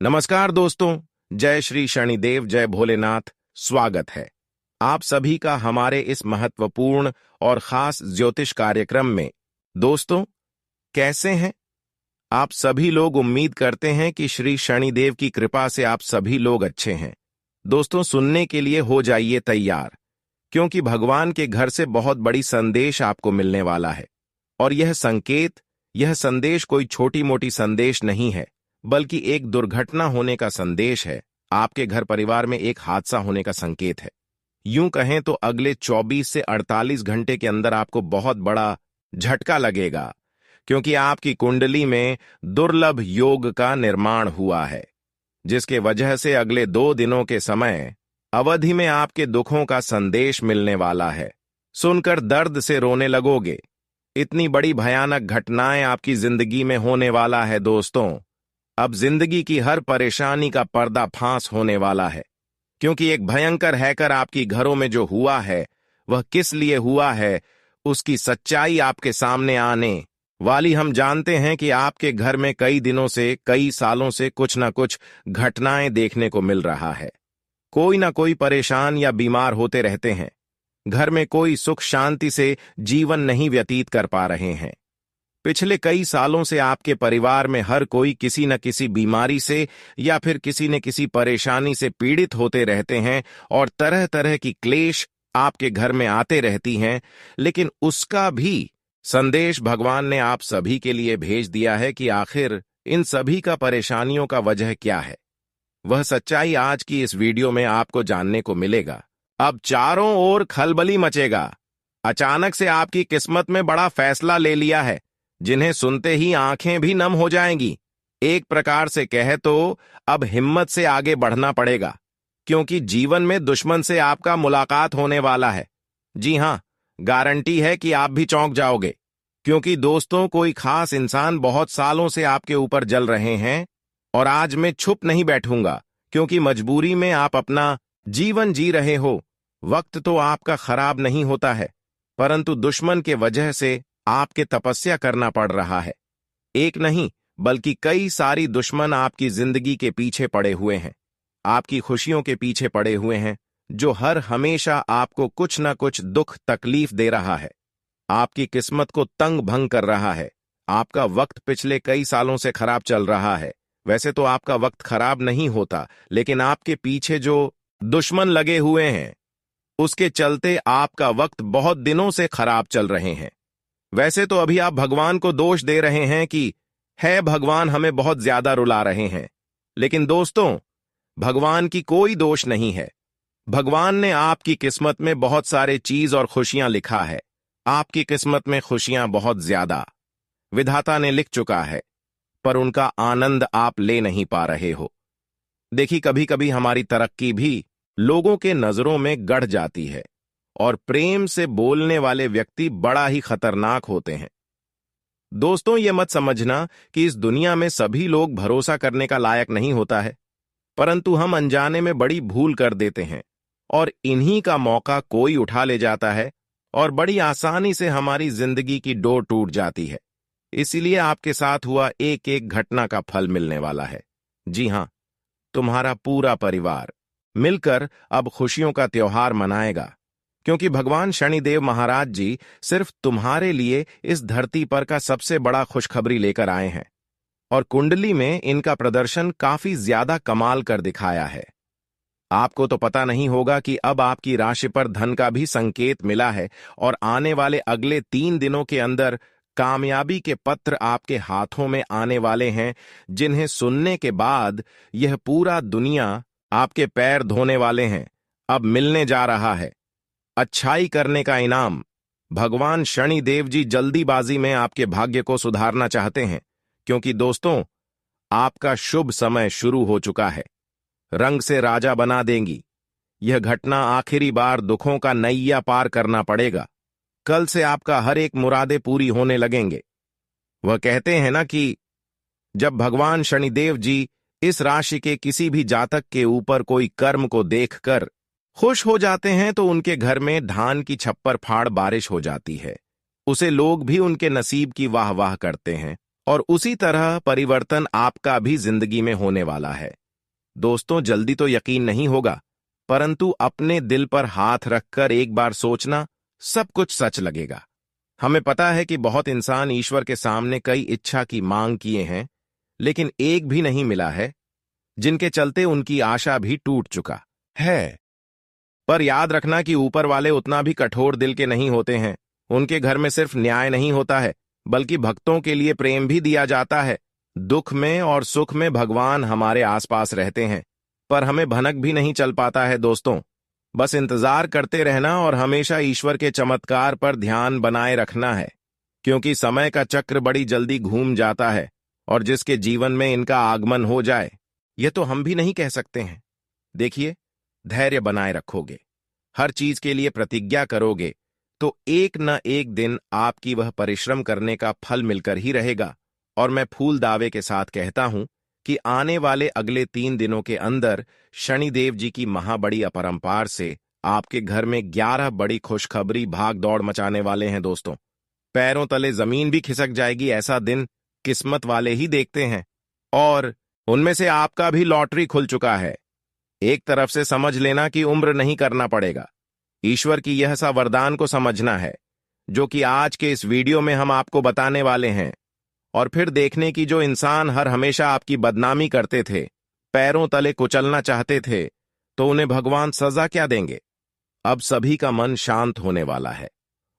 नमस्कार दोस्तों। जय श्री शनिदेव, जय भोलेनाथ। स्वागत है आप सभी का हमारे इस महत्वपूर्ण और खास ज्योतिष कार्यक्रम में। दोस्तों, कैसे हैं आप सभी लोग? उम्मीद करते हैं कि श्री शनिदेव की कृपा से आप सभी लोग अच्छे हैं। दोस्तों, सुनने के लिए हो जाइए तैयार, क्योंकि भगवान के घर से बहुत बड़ी संदेश आपको मिलने वाला है। और यह संदेश कोई छोटी मोटी संदेश नहीं है, बल्कि एक दुर्घटना होने का संदेश है। आपके घर परिवार में एक हादसा होने का संकेत है। यूं कहें तो अगले 24 से 48 घंटे के अंदर आपको बहुत बड़ा झटका लगेगा, क्योंकि आपकी कुंडली में दुर्लभ योग का निर्माण हुआ है, जिसके वजह से अगले 2 दिनों के समय अवधि में आपके दुखों का संदेश मिलने वाला है। सुनकर दर्द से रोने लगोगे। इतनी बड़ी भयानक घटनाएं आपकी जिंदगी में होने वाला है। दोस्तों, अब जिंदगी की हर परेशानी का पर्दाफाश होने वाला है, क्योंकि एक भयंकर हैकर आपकी घरों में जो हुआ है, वह किस लिए हुआ है, उसकी सच्चाई आपके सामने आने वाली। हम जानते हैं कि आपके घर में कई दिनों से, कई सालों से कुछ न कुछ घटनाएं देखने को मिल रहा है। कोई ना कोई परेशान या बीमार होते रहते हैं। घर में कोई सुख शांति से जीवन नहीं व्यतीत कर पा रहे हैं। पिछले कई सालों से आपके परिवार में हर कोई किसी न किसी बीमारी से या फिर किसी न किसी परेशानी से पीड़ित होते रहते हैं, और तरह तरह की क्लेश आपके घर में आते रहती हैं। लेकिन उसका भी संदेश भगवान ने आप सभी के लिए भेज दिया है कि आखिर इन सभी का परेशानियों का वजह क्या है। वह सच्चाई आज की इस वीडियो में आपको जानने को मिलेगा। अब चारों ओर खलबली मचेगा। अचानक से आपकी किस्मत में बड़ा फैसला ले लिया है, जिन्हें सुनते ही आंखें भी नम हो जाएंगी। एक प्रकार से कहे तो अब हिम्मत से आगे बढ़ना पड़ेगा, क्योंकि जीवन में दुश्मन से आपका मुलाकात होने वाला है। जी हां, गारंटी है कि आप भी चौंक जाओगे, क्योंकि दोस्तों, कोई खास इंसान बहुत सालों से आपके ऊपर जल रहे हैं। और आज मैं चुप नहीं बैठूंगा, क्योंकि मजबूरी में आप अपना जीवन जी रहे हो। वक्त तो आपका खराब नहीं होता है, परंतु दुश्मन के वजह से आपके तपस्या करना पड़ रहा है। एक नहीं बल्कि कई सारी दुश्मन आपकी जिंदगी के पीछे पड़े हुए हैं, आपकी खुशियों के पीछे पड़े हुए हैं, जो हर हमेशा आपको कुछ न कुछ दुख तकलीफ दे रहा है, आपकी किस्मत को तंग भंग कर रहा है। आपका वक्त पिछले कई सालों से खराब चल रहा है। वैसे तो आपका वक्त खराब नहीं होता, लेकिन आपके पीछे जो दुश्मन लगे हुए हैं, उसके चलते आपका वक्त बहुत दिनों से खराब चल रहे हैं। वैसे तो अभी आप भगवान को दोष दे रहे हैं कि है भगवान हमें बहुत ज्यादा रुला रहे हैं, लेकिन दोस्तों, भगवान की कोई दोष नहीं है। भगवान ने आपकी किस्मत में बहुत सारे चीज और खुशियां लिखा है। आपकी किस्मत में खुशियां बहुत ज्यादा विधाता ने लिख चुका है, पर उनका आनंद आप ले नहीं पा रहे हो। देखिए, कभी कभी हमारी तरक्की भी लोगों के नजरों में गड़ जाती है, और प्रेम से बोलने वाले व्यक्ति बड़ा ही खतरनाक होते हैं। दोस्तों, ये मत समझना कि इस दुनिया में सभी लोग भरोसा करने का लायक नहीं होता है, परंतु हम अनजाने में बड़ी भूल कर देते हैं, और इन्हीं का मौका कोई उठा ले जाता है, और बड़ी आसानी से हमारी जिंदगी की डोर टूट जाती है। इसीलिए आपके साथ हुआ एक एक घटना का फल मिलने वाला है। जी हां, तुम्हारा पूरा परिवार मिलकर अब खुशियों का त्योहार मनाएगा, क्योंकि भगवान शनिदेव महाराज जी सिर्फ तुम्हारे लिए इस धरती पर का सबसे बड़ा खुशखबरी लेकर आए हैं। और कुंडली में इनका प्रदर्शन काफी ज्यादा कमाल कर दिखाया है। आपको तो पता नहीं होगा कि अब आपकी राशि पर धन का भी संकेत मिला है, और आने वाले अगले 3 दिनों के अंदर कामयाबी के पत्र आपके हाथों में आने वाले हैं, जिन्हें सुनने के बाद यह पूरा दुनिया आपके पैर धोने वाले हैं। अब मिलने जा रहा है अच्छाई करने का इनाम। भगवान शनिदेव जी जल्दीबाजी में आपके भाग्य को सुधारना चाहते हैं, क्योंकि दोस्तों, आपका शुभ समय शुरू हो चुका है। रंग से राजा बना देंगी यह घटना। आखिरी बार दुखों का नैया पार करना पड़ेगा। कल से आपका हर एक मुरादे पूरी होने लगेंगे। वह कहते हैं ना कि जब भगवान शनिदेव जी इस राशि के किसी भी जातक के ऊपर कोई कर्म को देखकर खुश हो जाते हैं, तो उनके घर में धान की छप्पर फाड़ बारिश हो जाती है। उसे लोग भी उनके नसीब की वाह वाह करते हैं, और उसी तरह परिवर्तन आपका भी जिंदगी में होने वाला है। दोस्तों, जल्दी तो यकीन नहीं होगा, परंतु अपने दिल पर हाथ रखकर एक बार सोचना, सब कुछ सच लगेगा। हमें पता है कि बहुत इंसान ईश्वर के सामने कई इच्छा की मांग किए हैं, लेकिन एक भी नहीं मिला है, जिनके चलते उनकी आशा भी टूट चुका है। पर याद रखना कि ऊपर वाले उतना भी कठोर दिल के नहीं होते हैं। उनके घर में सिर्फ न्याय नहीं होता है, बल्कि भक्तों के लिए प्रेम भी दिया जाता है। दुख में और सुख में भगवान हमारे आसपास रहते हैं, पर हमें भनक भी नहीं चल पाता है। दोस्तों, बस इंतजार करते रहना और हमेशा ईश्वर के चमत्कार पर ध्यान बनाए रखना है, क्योंकि समय का चक्र बड़ी जल्दी घूम जाता है और जिसके जीवन में इनका आगमन हो जाए, यह तो हम भी नहीं कह सकते हैं। देखिए, धैर्य बनाए रखोगे, हर चीज के लिए प्रतिज्ञा करोगे, तो एक न एक दिन आपकी वह परिश्रम करने का फल मिलकर ही रहेगा। और मैं फूल दावे के साथ कहता हूं कि आने वाले अगले 3 दिनों के अंदर शनिदेव जी की महाबड़ी अपरंपार से आपके घर में 11 बड़ी खुशखबरी भाग दौड़ मचाने वाले हैं। दोस्तों, पैरों तले जमीन भी खिसक जाएगी, ऐसा दिन किस्मत वाले ही देखते हैं। और उनमें से आपका भी लॉटरी खुल चुका है। एक तरफ से समझ लेना कि उम्र नहीं करना पड़ेगा, ईश्वर की यह सा वरदान को समझना है, जो कि आज के इस वीडियो में हम आपको बताने वाले हैं। और फिर देखने की जो इंसान हर हमेशा आपकी बदनामी करते थे, पैरों तले कुचलना चाहते थे, तो उन्हें भगवान सजा क्या देंगे। अब सभी का मन शांत होने वाला है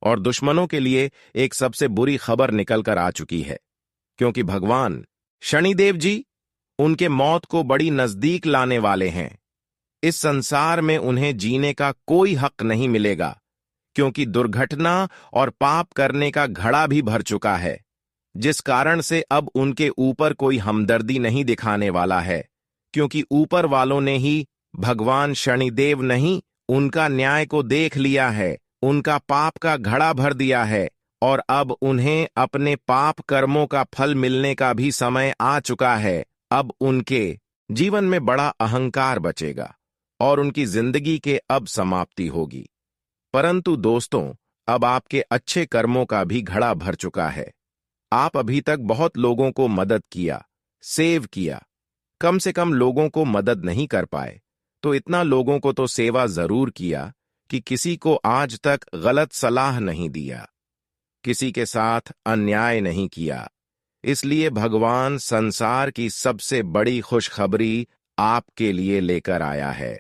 और दुश्मनों के लिए एक सबसे बुरी खबर निकल कर आ चुकी है, क्योंकि भगवान शनिदेव जी उनके मौत को बड़ी नजदीक लाने वाले हैं। इस संसार में उन्हें जीने का कोई हक नहीं मिलेगा, क्योंकि दुर्घटना और पाप करने का घड़ा भी भर चुका है, जिस कारण से अब उनके ऊपर कोई हमदर्दी नहीं दिखाने वाला है, क्योंकि ऊपर वालों ने ही, भगवान शनिदेव नहीं, उनका न्याय को देख लिया है, उनका पाप का घड़ा भर दिया है और अब उन्हें अपने पाप कर्मों का फल मिलने का भी समय आ चुका है। अब उनके जीवन में बड़ा अहंकार बचेगा और उनकी जिंदगी के अब समाप्ति होगी। परंतु दोस्तों, अब आपके अच्छे कर्मों का भी घड़ा भर चुका है। आप अभी तक बहुत लोगों को मदद किया, सेव किया, कम से कम लोगों को मदद नहीं कर पाए, तो इतना लोगों को तो सेवा जरूर किया कि किसी को आज तक गलत सलाह नहीं दिया, किसी के साथ अन्याय नहीं किया। इसलिए भगवान संसार की सबसे बड़ी खुशखबरी आपके लिए लेकर आया है।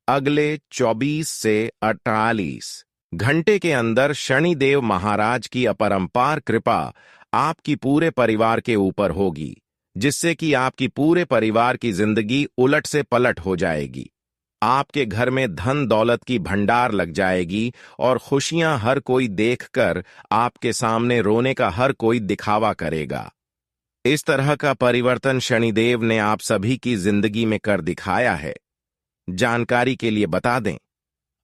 अगले 24 से 48 घंटे के अंदर शनिदेव महाराज की अपरंपार कृपा आपकी पूरे परिवार के ऊपर होगी, जिससे कि आपकी पूरे परिवार की जिंदगी उलट से पलट हो जाएगी। आपके घर में धन दौलत की भंडार लग जाएगी और खुशियां हर कोई देखकर आपके सामने रोने का हर कोई दिखावा करेगा। इस तरह का परिवर्तन शनिदेव ने आप सभी की जिंदगी में कर दिखाया है। जानकारी के लिए बता दें,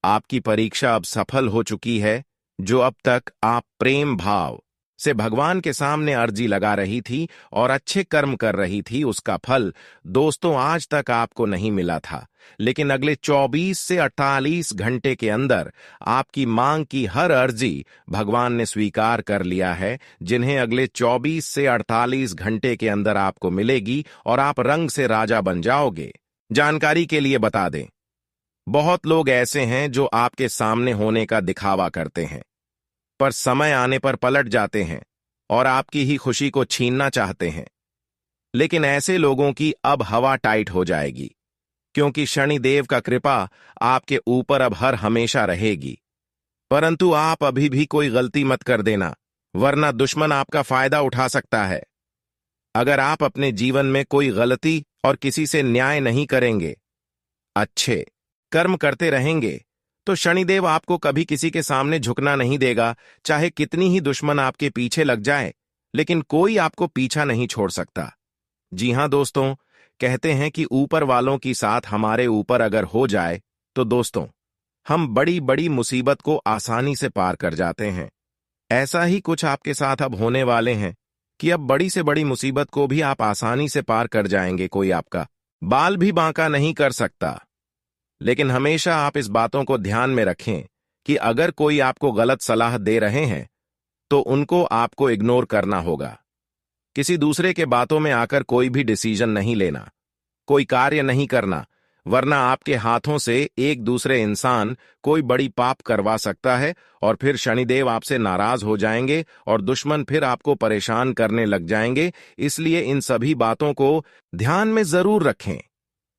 आपकी परीक्षा अब सफल हो चुकी है। जो अब तक आप प्रेम भाव से भगवान के सामने अर्जी लगा रही थी और अच्छे कर्म कर रही थी, उसका फल दोस्तों आज तक आपको नहीं मिला था, लेकिन अगले 24 से 48 घंटे के अंदर आपकी मांग की हर अर्जी भगवान ने स्वीकार कर लिया है, जिन्हें अगले 24 से 48 घंटे के अंदर आपको मिलेगी और आप रंग से राजा बन जाओगे। जानकारी के लिए बता दें, बहुत लोग ऐसे हैं जो आपके सामने होने का दिखावा करते हैं, पर समय आने पर पलट जाते हैं और आपकी ही खुशी को छीनना चाहते हैं। लेकिन ऐसे लोगों की अब हवा टाइट हो जाएगी, क्योंकि शनिदेव का कृपा आपके ऊपर अब हर हमेशा रहेगी। परंतु आप अभी भी कोई गलती मत कर देना, वरना दुश्मन आपका फायदा उठा सकता है। अगर आप अपने जीवन में कोई गलती और किसी से न्याय नहीं करेंगे, अच्छे कर्म करते रहेंगे, तो शनिदेव आपको कभी किसी के सामने झुकना नहीं देगा। चाहे कितनी ही दुश्मन आपके पीछे लग जाए, लेकिन कोई आपको पीछा नहीं छोड़ सकता। जी हां दोस्तों, कहते हैं कि ऊपर वालों की साथ हमारे ऊपर अगर हो जाए, तो दोस्तों हम बड़ी बड़ी मुसीबत को आसानी से पार कर जाते हैं। ऐसा ही कुछ आपके साथ अब होने वाले हैं कि अब बड़ी से बड़ी मुसीबत को भी आप आसानी से पार कर जाएंगे। कोई आपका बाल भी बांका नहीं कर सकता। लेकिन हमेशा आप इस बातों को ध्यान में रखें कि अगर कोई आपको गलत सलाह दे रहे हैं, तो उनको आपको इग्नोर करना होगा। किसी दूसरे के बातों में आकर कोई भी डिसीजन नहीं लेना, कोई कार्य नहीं करना, वरना आपके हाथों से एक दूसरे इंसान कोई बड़ी पाप करवा सकता है और फिर शनिदेव आपसे नाराज हो जाएंगे और दुश्मन फिर आपको परेशान करने लग जाएंगे। इसलिए इन सभी बातों को ध्यान में जरूर रखें।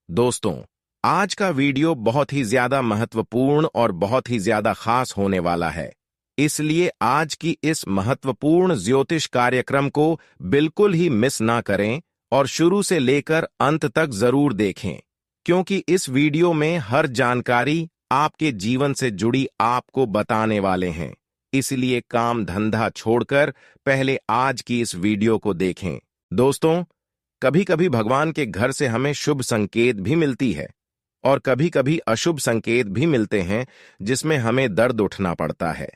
दोस्तों, आज का वीडियो बहुत ही ज्यादा महत्वपूर्ण और बहुत ही ज्यादा खास होने वाला है, इसलिए आज की इस महत्वपूर्ण ज्योतिष कार्यक्रम को बिल्कुल ही मिस ना करें और शुरू से लेकर अंत तक जरूर देखें, क्योंकि इस वीडियो में हर जानकारी आपके जीवन से जुड़ी आपको बताने वाले हैं। इसलिए काम धंधा छोड़कर पहले आज की इस वीडियो को देखें। दोस्तों, कभी कभी भगवान के घर से हमें शुभ संकेत भी मिलती है और कभी कभी अशुभ संकेत भी मिलते हैं, जिसमें हमें दर्द उठना पड़ता है।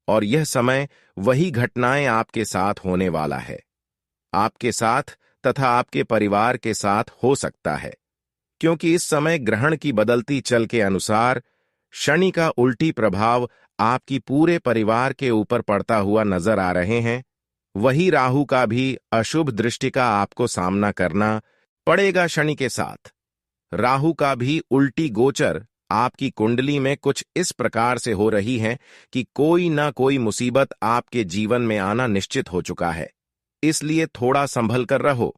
और यह समय वही घटनाएं आपके साथ होने वाला है, आपके साथ तथा आपके परिवार के साथ हो सकता है, क्योंकि इस समय ग्रहण की बदलती चल के अनुसार शनि का उल्टी प्रभाव आपकी पूरे परिवार के ऊपर पड़ता हुआ नजर आ रहे हैं। वही राहु का भी अशुभ दृष्टि का आपको सामना करना पड़ेगा शनि के साथ। राहु का भी उल्टी गोचर आपकी कुंडली में कुछ इस प्रकार से हो रही है कि कोई ना कोई मुसीबत आपके जीवन में आना निश्चित हो चुका है। इसलिए थोड़ा संभल कर रहो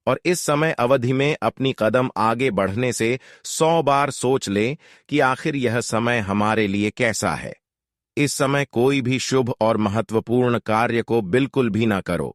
और इस समय अवधि में अपनी कदम आगे बढ़ने से 100 बार सोच ले कि आखिर यह समय हमारे लिए कैसा है। इस समय कोई भी शुभ और महत्वपूर्ण कार्य को बिल्कुल भी ना करो,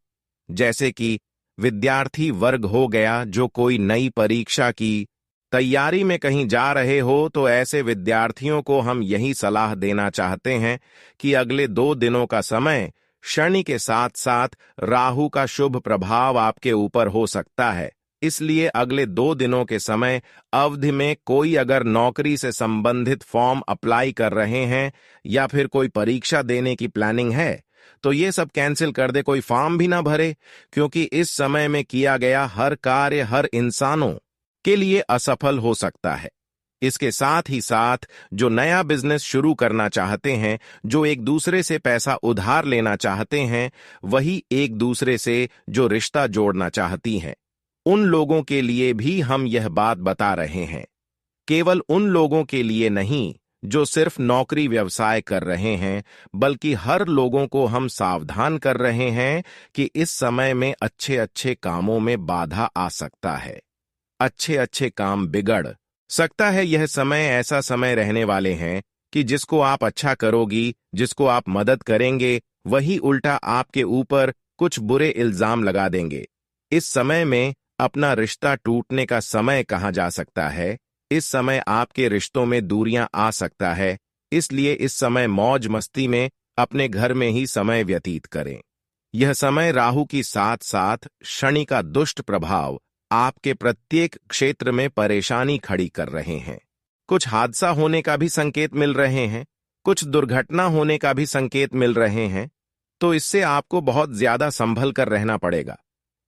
जैसे कि विद्यार्थी वर्ग हो गया जो कोई नई परीक्षा की तैयारी में कहीं जा रहे हो, तो ऐसे विद्यार्थियों को हम यही सलाह देना चाहते हैं कि अगले 2 दिनों का समय शनि के साथ साथ राहु का शुभ प्रभाव आपके ऊपर हो सकता है। इसलिए अगले 2 दिनों के समय अवधि में कोई अगर नौकरी से संबंधित फॉर्म अप्लाई कर रहे हैं या फिर कोई परीक्षा देने की प्लानिंग है, तो ये सब कैंसिल कर दे, कोई फॉर्म भी ना भरे, क्योंकि इस समय में किया गया हर कार्य हर इंसानों के लिए असफल हो सकता है। इसके साथ ही साथ जो नया बिजनेस शुरू करना चाहते हैं, जो एक दूसरे से पैसा उधार लेना चाहते हैं, वही एक दूसरे से जो रिश्ता जोड़ना चाहती हैं, उन लोगों के लिए भी हम यह बात बता रहे हैं। केवल उन लोगों के लिए नहीं जो सिर्फ नौकरी व्यवसाय कर रहे हैं, बल्कि हर लोगों को हम सावधान कर रहे हैं कि इस समय में अच्छे अच्छे कामों में बाधा आ सकता है, अच्छे अच्छे काम बिगड़ सकता है। यह समय ऐसा समय रहने वाले हैं कि जिसको आप अच्छा करोगी, जिसको आप मदद करेंगे, वही उल्टा आपके ऊपर कुछ बुरे इल्जाम लगा देंगे। इस समय में अपना रिश्ता टूटने का समय कहा जा सकता है। इस समय आपके रिश्तों में दूरियां आ सकता है। इसलिए इस समय मौज मस्ती में अपने घर में ही समय व्यतीत करें। यह समय राहु की साथ साथ शनि का दुष्ट प्रभाव आपके प्रत्येक क्षेत्र में परेशानी खड़ी कर रहे हैं। कुछ हादसा होने का भी संकेत मिल रहे हैं, कुछ दुर्घटना होने का भी संकेत मिल रहे हैं। तो इससे आपको बहुत ज्यादा संभल कर रहना पड़ेगा,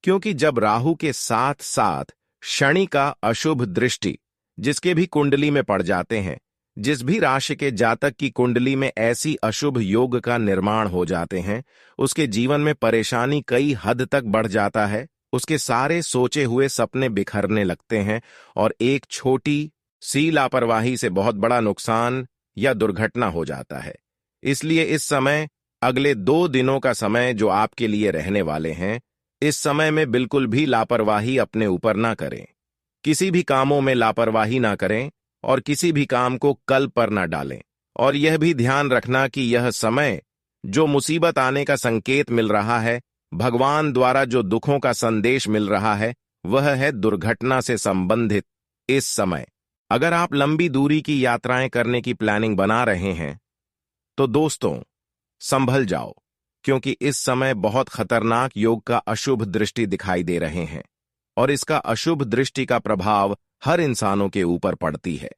क्योंकि जब राहु के साथ साथ शनि का अशुभ दृष्टि जिसके भी कुंडली में पड़ जाते हैं, जिस भी राशि के जातक की कुंडली में ऐसी अशुभ योग का निर्माण हो जाते हैं, उसके जीवन में परेशानी कई हद तक बढ़ जाता है। उसके सारे सोचे हुए सपने बिखरने लगते हैं और एक छोटी सी लापरवाही से बहुत बड़ा नुकसान या दुर्घटना हो जाता है। इसलिए इस समय अगले 2 दिनों का समय जो आपके लिए रहने वाले हैं, इस समय में बिल्कुल भी लापरवाही अपने ऊपर ना करें। किसी भी कामों में लापरवाही ना करें और किसी भी काम को कल पर ना डालें। और यह भी ध्यान रखना कि यह समय जो मुसीबत आने का संकेत मिल रहा है, भगवान द्वारा जो दुखों का संदेश मिल रहा है, वह है दुर्घटना से संबंधित। इस समय अगर आप लंबी दूरी की यात्राएं करने की प्लानिंग बना रहे हैं, तो दोस्तों संभल जाओ, क्योंकि इस समय बहुत खतरनाक योग का अशुभ दृष्टि दिखाई दे रहे हैं और इसका अशुभ दृष्टि का प्रभाव हर इंसानों के ऊपर पड़ती है।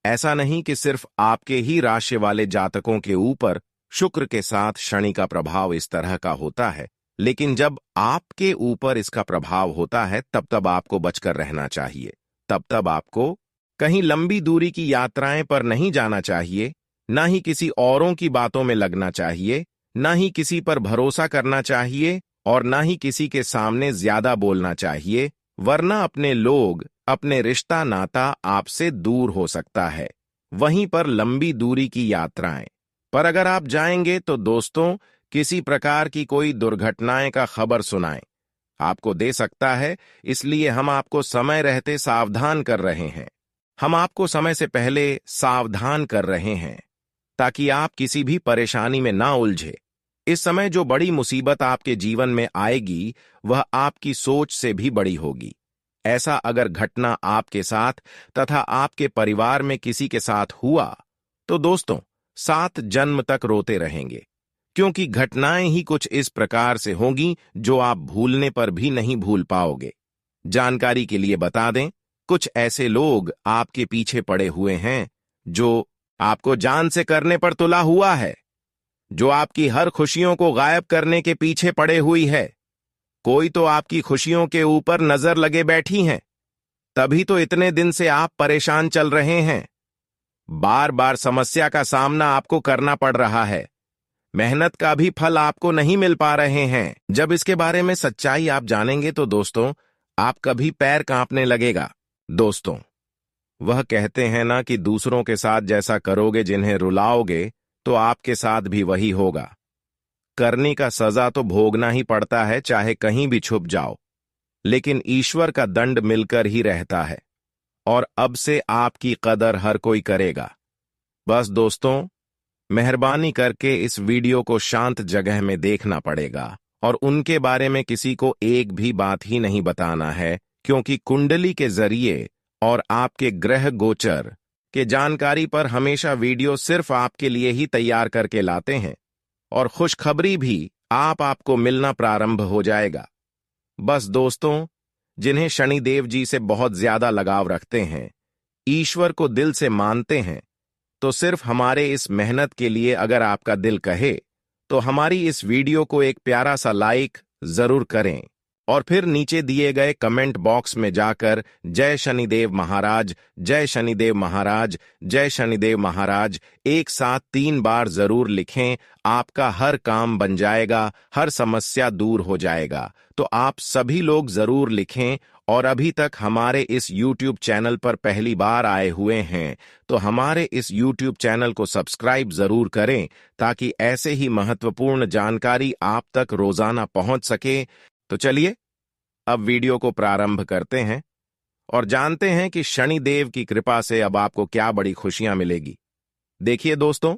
ऐसा नहीं कि सिर्फ आपके ही राशि वाले जातकों के ऊपर शुक्र के साथ शनि का प्रभाव इस तरह का होता है, लेकिन जब आपके ऊपर इसका प्रभाव होता है तब तब आपको बचकर रहना चाहिए। तब आपको कहीं लंबी दूरी की यात्राएं पर नहीं जाना चाहिए, ना ही किसी औरों की बातों में लगना चाहिए, ना ही किसी पर भरोसा करना चाहिए और ना ही किसी के सामने ज्यादा बोलना चाहिए, वरना अपने लोग, अपने रिश्ता नाता आपसे दूर हो सकता है। वहीं पर लंबी दूरी की यात्राएं पर अगर आप जाएंगे तो दोस्तों, किसी प्रकार की कोई दुर्घटनाएं का खबर सुनाएं आपको दे सकता है, इसलिए हम आपको समय रहते सावधान कर रहे हैं। हम आपको समय से पहले सावधान कर रहे हैं ताकि आप किसी भी परेशानी में ना उलझे। इस समय जो बड़ी मुसीबत आपके जीवन में आएगी वह आपकी सोच से भी बड़ी होगी। ऐसा अगर घटना आपके साथ तथा आपके परिवार में किसी के साथ हुआ तो दोस्तों 7 जन्म तक रोते रहेंगे, क्योंकि घटनाएं ही कुछ इस प्रकार से होंगी जो आप भूलने पर भी नहीं भूल पाओगे। जानकारी के लिए बता दें, कुछ ऐसे लोग आपके पीछे पड़े हुए हैं जो आपको जान से करने पर तुला हुआ है, जो आपकी हर खुशियों को गायब करने के पीछे पड़े हुई है। कोई तो आपकी खुशियों के ऊपर नजर लगे बैठी हैं, तभी तो इतने दिन से आप परेशान चल रहे हैं। बार बार समस्या का सामना आपको करना पड़ रहा है, मेहनत का भी फल आपको नहीं मिल पा रहे हैं। जब इसके बारे में सच्चाई आप जानेंगे तो दोस्तों, आपका भी पैर कांपने लगेगा। दोस्तों, वह कहते हैं ना कि दूसरों के साथ जैसा करोगे, जिन्हें रुलाओगे, तो आपके साथ भी वही होगा। करने का सजा तो भोगना ही पड़ता है, चाहे कहीं भी छुप जाओ, लेकिन ईश्वर का दंड मिलकर ही रहता है और अब से आपकी कदर हर कोई करेगा। बस दोस्तों, मेहरबानी करके इस वीडियो को शांत जगह में देखना पड़ेगा और उनके बारे में किसी को एक भी बात ही नहीं बताना है, क्योंकि कुंडली के जरिए और आपके ग्रह गोचर के जानकारी पर हमेशा वीडियो सिर्फ आपके लिए ही तैयार करके लाते हैं और खुशखबरी भी आपको मिलना प्रारंभ हो जाएगा। बस दोस्तों, जिन्हें शनिदेव जी से बहुत ज्यादा लगाव रखते हैं, ईश्वर को दिल से मानते हैं, तो सिर्फ हमारे इस मेहनत के लिए अगर आपका दिल कहे तो हमारी इस वीडियो को एक प्यारा सा लाइक जरूर करें और फिर नीचे दिए गए कमेंट बॉक्स में जाकर जय शनिदेव महाराज, जय शनिदेव महाराज, जय शनिदेव महाराज एक साथ 3 बार जरूर लिखें। आपका हर काम बन जाएगा, हर समस्या दूर हो जाएगा। तो आप सभी लोग जरूर लिखें और अभी तक हमारे इस YouTube चैनल पर पहली बार आए हुए हैं तो हमारे इस YouTube चैनल को सब्सक्राइब जरूर करें ताकि ऐसे ही महत्वपूर्ण जानकारी आप तक रोजाना पहुंच सके। तो चलिए अब वीडियो को प्रारंभ करते हैं और जानते हैं कि शनिदेव की कृपा से अब आपको क्या बड़ी खुशियां मिलेगी। देखिए दोस्तों,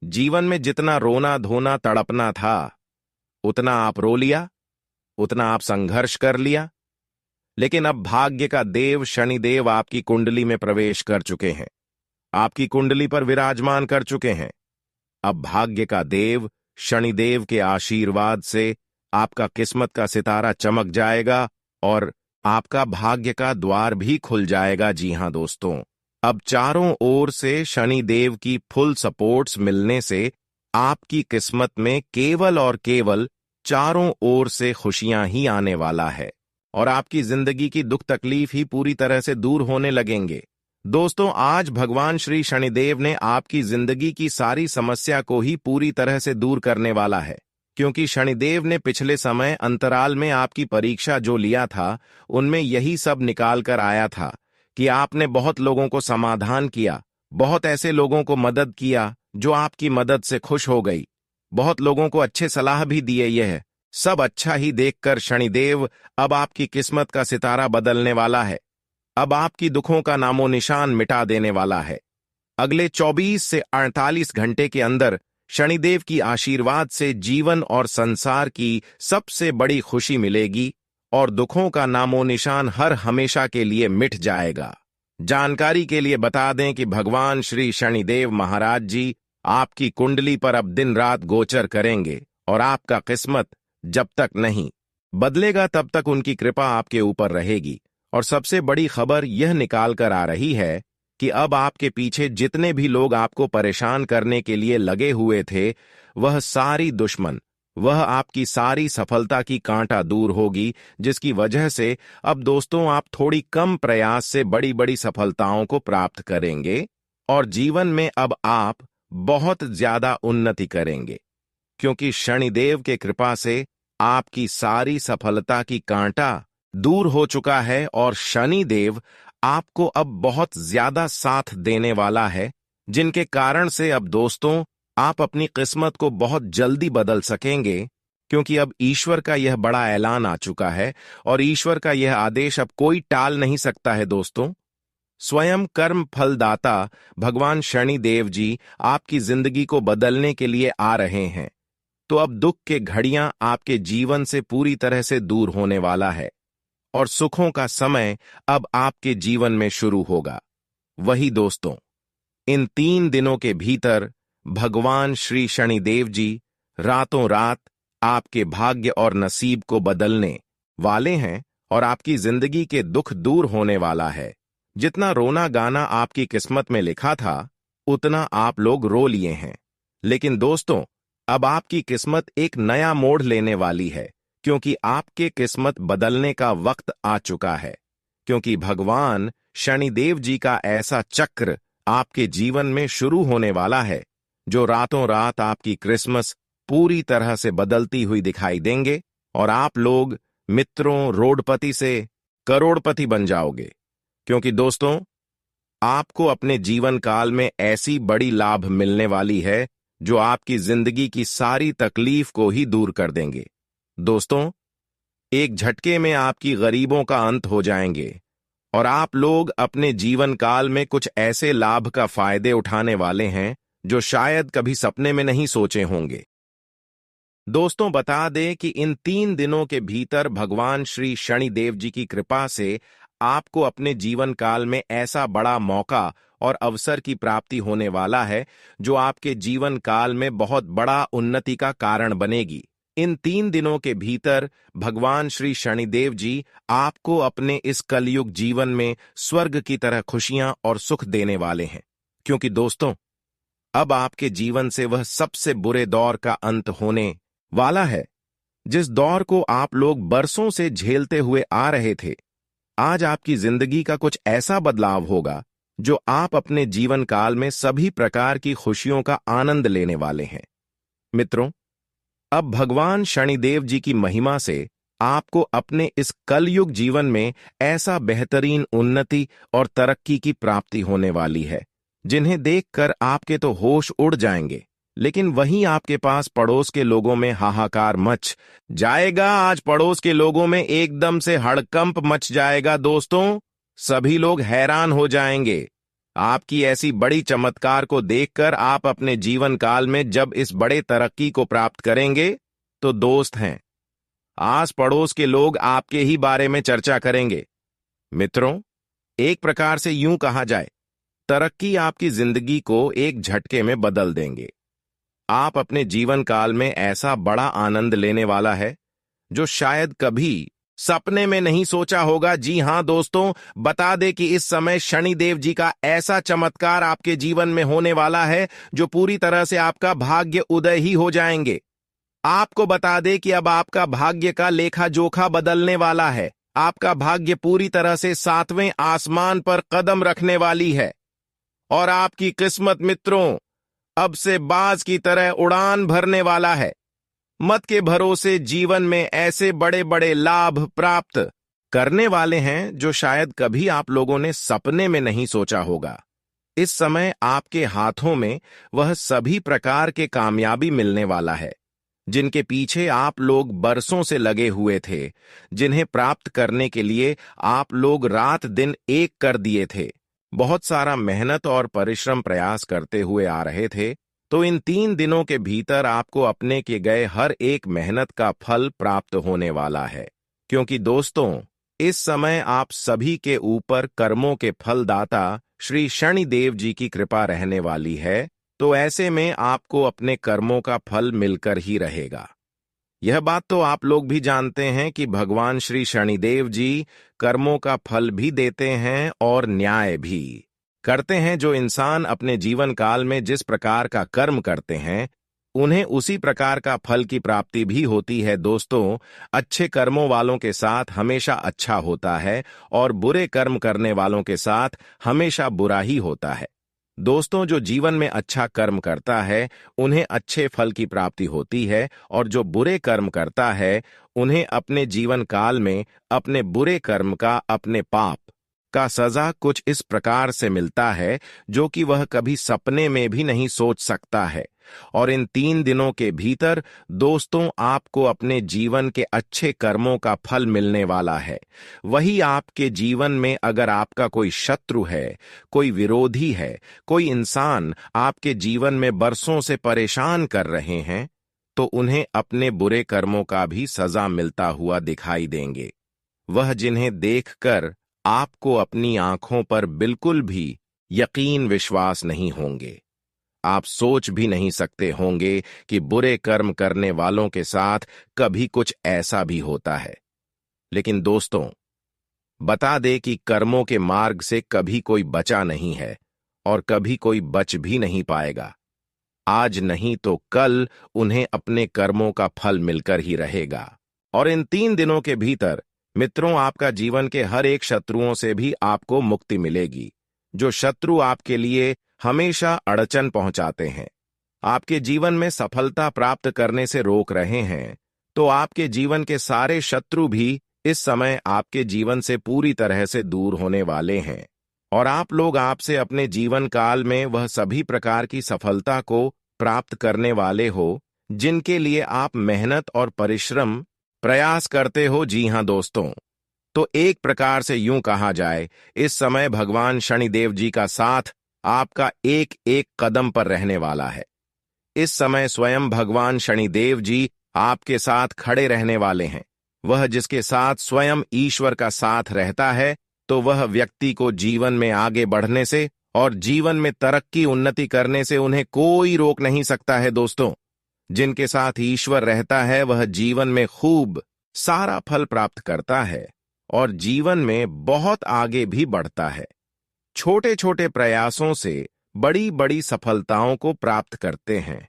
जीवन में जितना रोना धोना तड़पना था उतना आप रो लिया, उतना आप संघर्ष कर लिया, लेकिन अब भाग्य का देव शनिदेव आपकी कुंडली में प्रवेश कर चुके हैं, आपकी कुंडली पर विराजमान कर चुके हैं। अब भाग्य का देव शनिदेव के आशीर्वाद से आपका किस्मत का सितारा चमक जाएगा और आपका भाग्य का द्वार भी खुल जाएगा। जी हां दोस्तों, अब चारों ओर से शनिदेव की फुल सपोर्ट्स मिलने से आपकी किस्मत में केवल और केवल चारों ओर से खुशियां ही आने वाला है और आपकी जिंदगी की दुख तकलीफ ही पूरी तरह से दूर होने लगेंगे। दोस्तों, आज भगवान श्री शनिदेव ने आपकी जिंदगी की सारी समस्या को ही पूरी तरह से दूर करने वाला है, क्योंकि शनिदेव ने पिछले समय अंतराल में आपकी परीक्षा जो लिया था उनमें यही सब निकाल कर आया था कि आपने बहुत लोगों को समाधान किया, बहुत ऐसे लोगों को मदद किया जो आपकी मदद से खुश हो गई, बहुत लोगों को अच्छे सलाह भी दिए। यह सब अच्छा ही देखकर शनिदेव अब आपकी किस्मत का सितारा बदलने वाला है, अब आपकी दुखों का नामो निशान मिटा देने वाला है। अगले 24 से 48 घंटे के अंदर शनिदेव की आशीर्वाद से जीवन और संसार की सबसे बड़ी खुशी मिलेगी और दुखों का नामो निशान हर हमेशा के लिए मिट जाएगा। जानकारी के लिए बता दें कि भगवान श्री शनिदेव महाराज जी आपकी कुंडली पर अब दिन रात गोचर करेंगे और आपका किस्मत जब तक नहीं बदलेगा तब तक उनकी कृपा आपके ऊपर रहेगी। और सबसे बड़ी खबर यह निकाल कर आ रही है कि अब आपके पीछे जितने भी लोग आपको परेशान करने के लिए लगे हुए थे, वह सारी दुश्मन, वह आपकी सारी सफलता की कांटा दूर होगी, जिसकी वजह से अब दोस्तों आप थोड़ी कम प्रयास से बड़ी बड़ी सफलताओं को प्राप्त करेंगे और जीवन में अब आप बहुत ज्यादा उन्नति करेंगे, क्योंकि शनिदेव के कृपा से आपकी सारी सफलता की कांटा दूर हो चुका है और शनि देव आपको अब बहुत ज्यादा साथ देने वाला है, जिनके कारण से अब दोस्तों आप अपनी किस्मत को बहुत जल्दी बदल सकेंगे, क्योंकि अब ईश्वर का यह बड़ा ऐलान आ चुका है और ईश्वर का यह आदेश अब कोई टाल नहीं सकता है। दोस्तों, स्वयं कर्म फलदाता भगवान शनि देव जी आपकी जिंदगी को बदलने के लिए आ रहे हैं। तो अब दुख के घड़ियां आपके जीवन से पूरी तरह से दूर होने वाला है और सुखों का समय अब आपके जीवन में शुरू होगा। वही दोस्तों, इन 3 दिनों के भीतर भगवान श्री शनिदेव जी रातों रात आपके भाग्य और नसीब को बदलने वाले हैं और आपकी जिंदगी के दुख दूर होने वाला है। जितना रोना गाना आपकी किस्मत में लिखा था, उतना आप लोग रो लिए हैं। लेकिन दोस्तों, अब आपकी किस्मत एक नया मोड़ लेने वाली है, क्योंकि आपके किस्मत बदलने का वक्त आ चुका है। क्योंकि भगवान शनिदेव जी का ऐसा चक्र आपके जीवन में शुरू होने वाला है, जो रातों रात आपकी क्रिसमस पूरी तरह से बदलती हुई दिखाई देंगे और आप लोग मित्रों रोडपति से करोड़पति बन जाओगे। क्योंकि दोस्तों, आपको अपने जीवन काल में ऐसी बड़ी लाभ मिलने वाली है जो आपकी जिंदगी की सारी तकलीफ को ही दूर कर देंगे। दोस्तों, एक झटके में आपकी गरीबों का अंत हो जाएंगे और आप लोग अपने जीवन काल में कुछ ऐसे लाभ का फायदे उठाने वाले हैं जो शायद कभी सपने में नहीं सोचे होंगे। दोस्तों, बता दें कि इन 3 दिनों के भीतर भगवान श्री शनिदेव जी की कृपा से आपको अपने जीवन काल में ऐसा बड़ा मौका और अवसर की प्राप्ति होने वाला है जो आपके जीवन काल में बहुत बड़ा उन्नति का कारण बनेगी। इन 3 दिनों के भीतर भगवान श्री शनिदेव जी आपको अपने इस कलयुग जीवन में स्वर्ग की तरह खुशियां और सुख देने वाले हैं। क्योंकि दोस्तों, अब आपके जीवन से वह सबसे बुरे दौर का अंत होने वाला है, जिस दौर को आप लोग बरसों से झेलते हुए आ रहे थे। आज आपकी जिंदगी का कुछ ऐसा बदलाव होगा जो आप अपने जीवन काल में सभी प्रकार की खुशियों का आनंद लेने वाले हैं। मित्रों, अब भगवान शनिदेव जी की महिमा से आपको अपने इस कलयुग जीवन में ऐसा बेहतरीन उन्नति और तरक्की की प्राप्ति होने वाली है, जिन्हें देखकर आपके तो होश उड़ जाएंगे। लेकिन वहीं आपके पास पड़ोस के लोगों में हाहाकार मच जाएगा। आज पड़ोस के लोगों में एकदम से हड़कंप मच जाएगा। दोस्तों, सभी लोग हैरान हो जाएंगे। आपकी ऐसी बड़ी चमत्कार को देखकर आप अपने जीवन काल में जब इस बड़े तरक्की को प्राप्त करेंगे, तो दोस्त हैं, आस पड़ोस के लोग आपके ही बारे में चर्चा करेंगे। मित्रों, एक प्रकार से यूं कहा जाए, तरक्की आपकी जिंदगी को एक झटके में बदल देंगे। आप अपने जीवन काल में ऐसा बड़ा आनंद लेने वाला है जो शायद कभी सपने में नहीं सोचा होगा। जी हां दोस्तों, बता दे कि इस समय शनिदेव जी का ऐसा चमत्कार आपके जीवन में होने वाला है जो पूरी तरह से आपका भाग्य उदय ही हो जाएंगे। आपको बता दे कि अब आपका भाग्य का लेखा जोखा बदलने वाला है। आपका भाग्य पूरी तरह से 7वें आसमान पर कदम रखने वाली है और आपकी किस्मत मित्रों अब से बाज की तरह उड़ान भरने वाला है। मत के भरोसे जीवन में ऐसे बड़े बड़े लाभ प्राप्त करने वाले हैं जो शायद कभी आप लोगों ने सपने में नहीं सोचा होगा। इस समय आपके हाथों में वह सभी प्रकार के कामयाबी मिलने वाला है जिनके पीछे आप लोग बरसों से लगे हुए थे, जिन्हें प्राप्त करने के लिए आप लोग रात दिन एक कर दिए थे, बहुत सारा मेहनत और परिश्रम प्रयास करते हुए आ रहे थे। तो इन 3 दिनों के भीतर आपको अपने के गए हर एक मेहनत का फल प्राप्त होने वाला है। क्योंकि दोस्तों, इस समय आप सभी के ऊपर कर्मों के फलदाता श्री शनिदेव जी की कृपा रहने वाली है। तो ऐसे में आपको अपने कर्मों का फल मिलकर ही रहेगा। यह बात तो आप लोग भी जानते हैं कि भगवान श्री शनिदेव जी कर्मों का फल भी देते हैं और न्याय भी करते हैं। जो इंसान अपने जीवन काल में जिस प्रकार का कर्म करते हैं, उन्हें उसी प्रकार का फल की प्राप्ति भी होती है। दोस्तों, अच्छे कर्मों वालों के साथ हमेशा अच्छा होता है और बुरे कर्म करने वालों के साथ हमेशा बुरा ही होता है। दोस्तों, जो जीवन में अच्छा कर्म करता है उन्हें अच्छे फल की प्राप्ति होती है, और जो बुरे कर्म करता है उन्हें अपने जीवन काल में अपने बुरे कर्म का, अपने पाप का सजा कुछ इस प्रकार से मिलता है जो कि वह कभी सपने में भी नहीं सोच सकता है। और इन 3 दिनों के भीतर दोस्तों, आपको अपने जीवन के अच्छे कर्मों का फल मिलने वाला है। वही आपके जीवन में अगर आपका कोई शत्रु है, कोई विरोधी है, कोई इंसान आपके जीवन में बरसों से परेशान कर रहे हैं, तो उन्हें अपने बुरे कर्मों का भी सजा मिलता हुआ दिखाई देंगे। वह जिन्हें देखकर आपको अपनी आंखों पर बिल्कुल भी यकीन विश्वास नहीं होंगे। आप सोच भी नहीं सकते होंगे कि बुरे कर्म करने वालों के साथ कभी कुछ ऐसा भी होता है। लेकिन दोस्तों, बता दे कि कर्मों के मार्ग से कभी कोई बचा नहीं है और कभी कोई बच भी नहीं पाएगा। आज नहीं तो कल उन्हें अपने कर्मों का फल मिलकर ही रहेगा। और इन 3 दिनों के भीतर मित्रों, आपका जीवन के हर एक शत्रुओं से भी आपको मुक्ति मिलेगी। जो शत्रु आपके लिए हमेशा अड़चन पहुंचाते हैं, आपके जीवन में सफलता प्राप्त करने से रोक रहे हैं, तो आपके जीवन के सारे शत्रु भी इस समय आपके जीवन से पूरी तरह से दूर होने वाले हैं। और आप लोग आपसे अपने जीवन काल में वह सभी प्रकार की सफलता को प्राप्त करने वाले हो जिनके लिए आप मेहनत और परिश्रम प्रयास करते हो। जी हां दोस्तों, तो एक प्रकार से यूं कहा जाए, इस समय भगवान शनिदेव जी का साथ आपका एक एक कदम पर रहने वाला है। इस समय स्वयं भगवान शनिदेव जी आपके साथ खड़े रहने वाले हैं। वह जिसके साथ स्वयं ईश्वर का साथ रहता है, तो वह व्यक्ति को जीवन में आगे बढ़ने से और जीवन में तरक्की उन्नति करने से उन्हें कोई रोक नहीं सकता है। दोस्तों, जिनके साथ ईश्वर रहता है वह जीवन में खूब सारा फल प्राप्त करता है और जीवन में बहुत आगे भी बढ़ता है। छोटे छोटे प्रयासों से बड़ी बड़ी सफलताओं को प्राप्त करते हैं।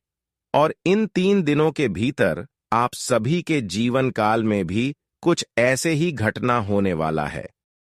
और इन 3 दिनों के भीतर आप सभी के जीवन काल में भी कुछ ऐसे ही घटना होने वाला है।